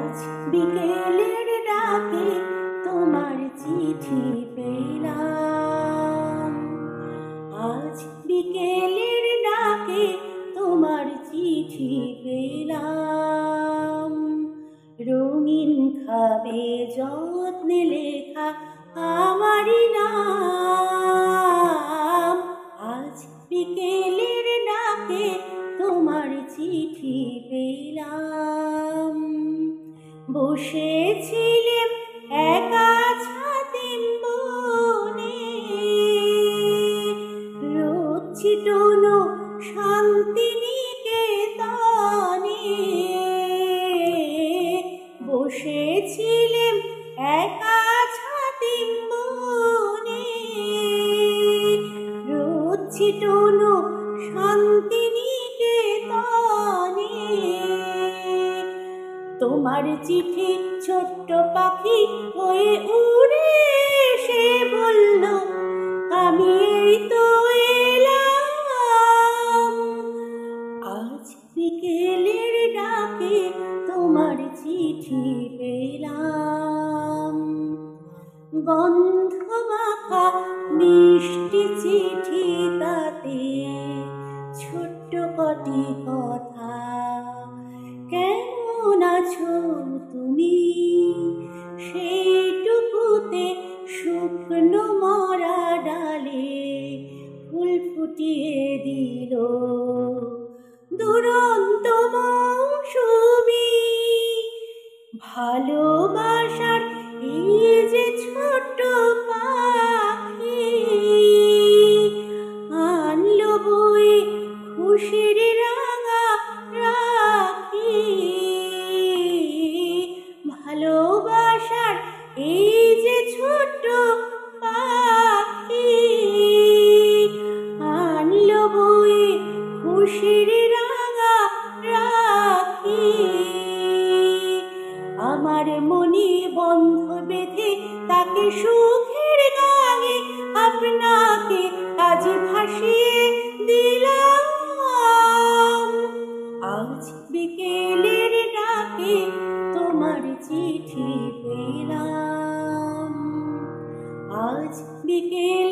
আজ বিকেলের ডাকে তোমার চিঠি পেলাম। আজ বিকেলের ডাকে তোমার চিঠি পেলাম। রঙিন খাবে যত্নে লেখা আমারই নাম। আজ বিকেলের ডাকে তোমার চিঠি পেলাম। বসেছিলেম একা ছাতিম বনে, রোদ ছিটানো শান্তিনিকেতনে। বসেছিলেম একা ছাতিম বনে, রোদ ছিটানো শান্তিনিকেতনে। তোমার চিঠি ছোট্ট পাখি হয়ে উড়ে এসে বলল, আমি এই তো এলাম। আজ বিকেলের ডাকে তোমার চিঠি পেলাম। গন্ধ মাখা মিষ্টি চিঠি, তাতে ছোট্ট কটি কথা। কেমন আছো তুমি, সেইটুকুতে শুকনো মরা ডালে ফুল ফুটিয়ে দিল দুরন্ত মৌসুমি। ভালোবাসার এই যে ছোট্ট পাখি, আনলো বয়ে খুশির রাঙা রাখি। ভালোবাসার এই যে ছোট্ট পাখি, আনলো বয়ে খুশির রাঙা রাখি। আমার মনে বন্ধ বেঁধে তাকে সুখের গানে আপনাকে আজ ভাসিয়ে দিলাম। আজ বিকেলের ডাকে তোমার চিঠি পেলাম। আজ বিকেল